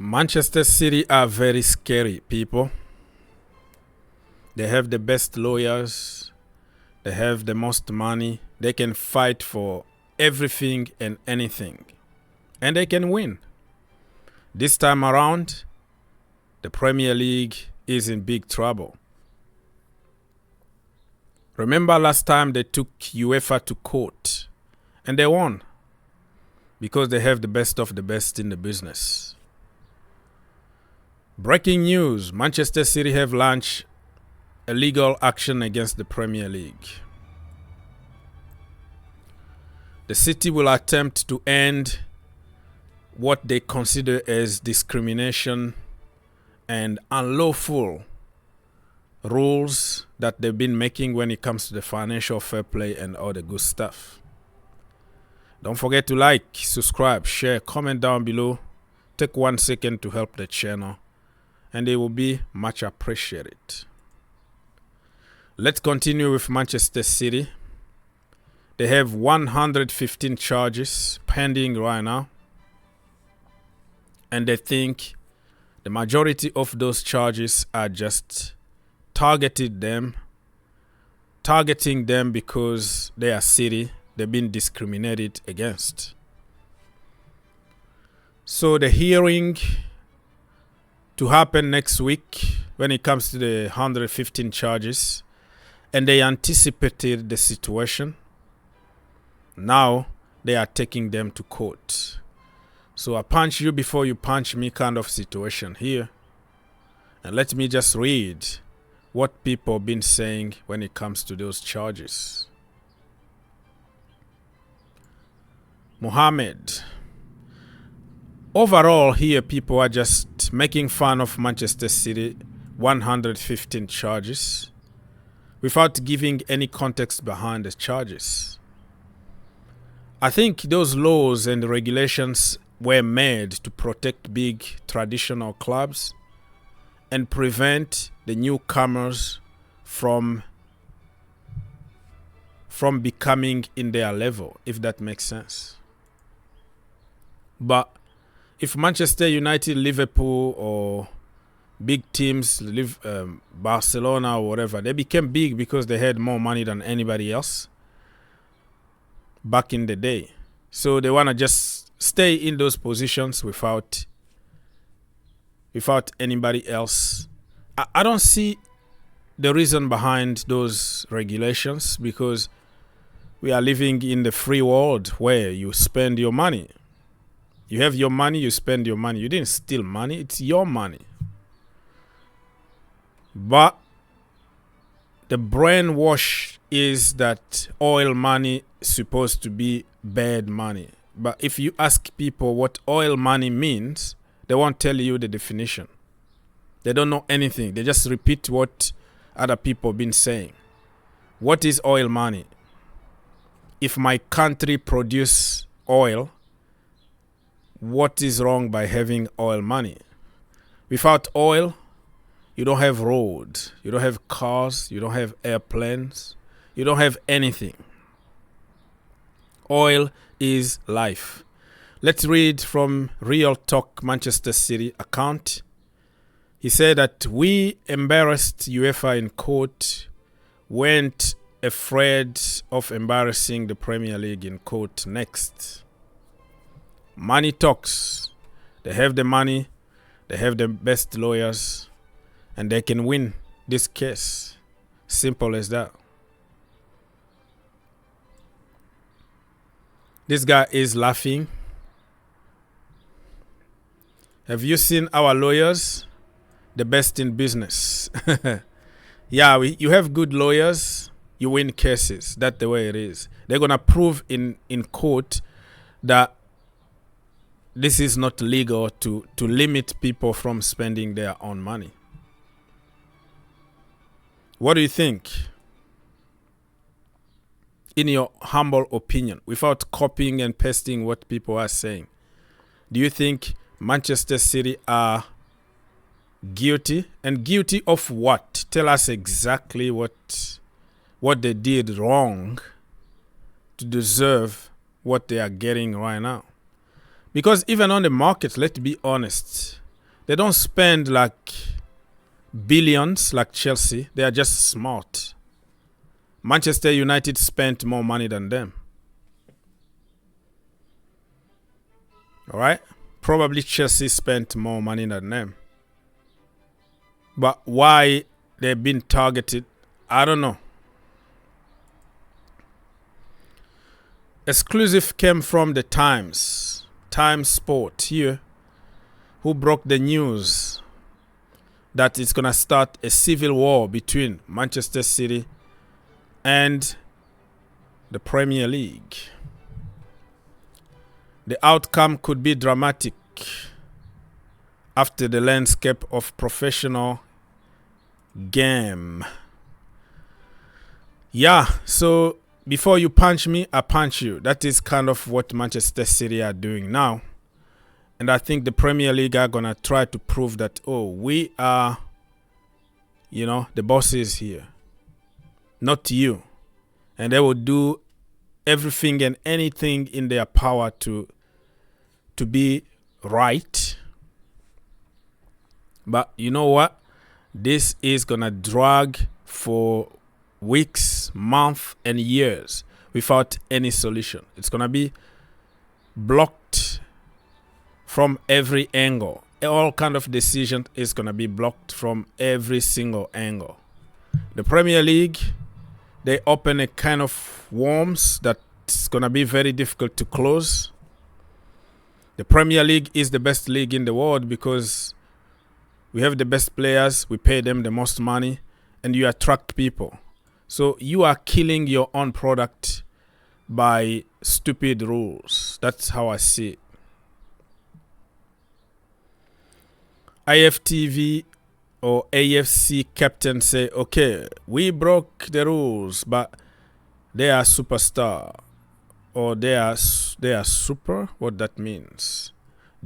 Manchester City are very scary people. They have the best lawyers. They have the most money. They can fight for everything and anything. And they can win. This time around, the Premier League is in big trouble. Remember last time they took UEFA to court and they won because they have the best of the best in the business. Breaking news, Manchester City have launched a legal action against the Premier League. The city will attempt to end what they consider as discrimination and unlawful rules that they've been making when it comes to the financial fair play and all the good stuff. Don't forget to like, subscribe, share, comment down below. Take 1 second to help the channel and it will be much appreciated. Let's continue with Manchester City. They have 115 charges pending right now. And they think the majority of those charges are just targeting them because they are City. They've been discriminated against. So the hearing to happen next week when it comes to the 115 charges, and they anticipated the situation. Now they are taking them to court. So I punch you before you punch me kind of situation here. And let me just read what people have been saying when it comes to those charges. Mohammed. Overall here people are just making fun of Manchester City 115 charges without giving any context behind the charges. I think those laws and regulations were made to protect big traditional clubs and prevent the newcomers from becoming in their level, if that makes sense. But if Manchester United, Liverpool, or big teams, Barcelona or whatever, they became big because they had more money than anybody else back in the day. So they want to just stay in those positions without anybody else. I don't see the reason behind those regulations because we are living in the free world where you spend your money. You have your money, you spend your money. You didn't steal money, it's your money. But the brainwash is that oil money is supposed to be bad money. But if you ask people what oil money means, they won't tell you the definition. They don't know anything. They just repeat what other people have been saying. What is oil money? If my country produces oil, what is wrong by having oil money? Without oil, you don't have roads, you don't have cars, you don't have airplanes, you don't have anything. Oil is life. Let's read from Real Talk Manchester City account. He said that we embarrassed UEFA in court, weren't afraid of embarrassing the Premier League in court next. Money talks. They have the money, they have the best lawyers, and they can win this case. Simple as that. This guy is laughing. Have you seen our lawyers? The best in business. Yeah, you have good lawyers, you win cases. That's the way it is. They're going to prove in court that this is not legal to limit people from spending their own money. What do you think? In your humble opinion, without copying and pasting what people are saying, do you think Manchester City are guilty? And guilty of what? Tell us exactly what they did wrong to deserve what they are getting right now. Because even on the market, let's be honest, They don't spend like billions like Chelsea. They are just smart. Manchester United spent more money than them. All right? Probably Chelsea spent more money than them. But why they've been targeted, I don't know. Exclusive came from the Times Sport here, who broke the news that it's going to start a civil war between Manchester City and the Premier League. The outcome could be dramatic after the landscape of professional game. Yeah, so before you punch me, I punch you. That is kind of what Manchester City are doing now. And I think the Premier League are going to try to prove that, we are, the bosses here, not you. And they will do everything and anything in their power to be right. But you know what? This is going to drag for weeks, months, and years without any solution. It's going to be blocked from every angle. All kind of decision is going to be blocked from every single angle. The Premier League, they open a kind of worms that's going to be very difficult to close. The Premier League is the best league in the world because we have the best players, we pay them the most money, and you attract people. So you are killing your own product by stupid rules. That's how I see it. IFTV or AFC captain say, okay, we broke the rules, but they are superstar. Or they are super, what that means.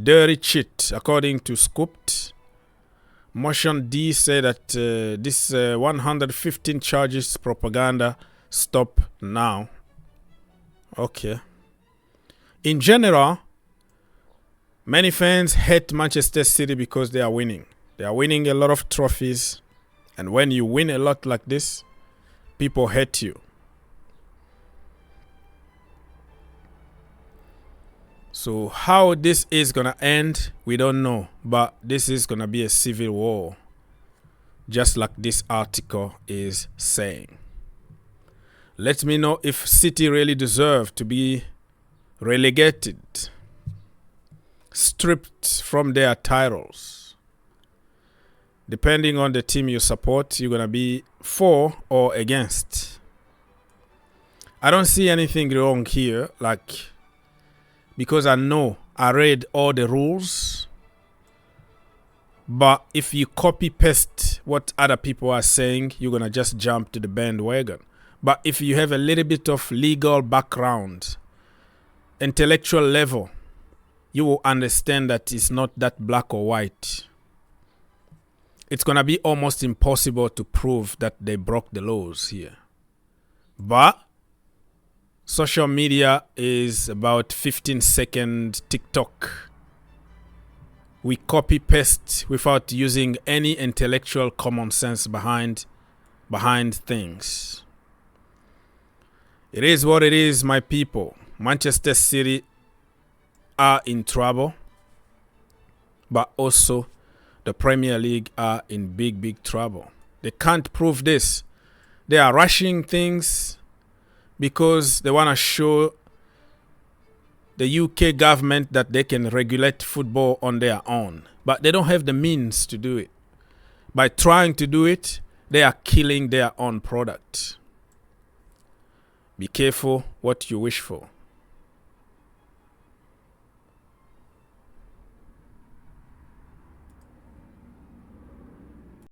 Dirty cheat, according to Scooped. Motion D said that this 115 charges propaganda stop now. Okay. In general, many fans hate Manchester City because they are winning. They are winning a lot of trophies. And when you win a lot like this, people hate you. So how this is going to end, we don't know. But this is going to be a civil war. Just like this article is saying. Let me know if City really deserve to be relegated, stripped from their titles. Depending on the team you support, you're going to be for or against. I don't see anything wrong here, because I read all the rules. But if you copy paste what other people are saying, you're going to just jump to the bandwagon. But if you have a little bit of legal background, intellectual level, you will understand that it's not that black or white. It's going to be almost impossible to prove that they broke the laws here. But social media is about 15-second TikTok. We copy paste without using any intellectual common sense behind things. It is what it is, my people. Manchester City are in trouble, but also the Premier League are in big trouble. They can't prove this. They are rushing things because they want to show the UK government that they can regulate football on their own. But they don't have the means to do it. By trying to do it, they are killing their own product. Be careful what you wish for.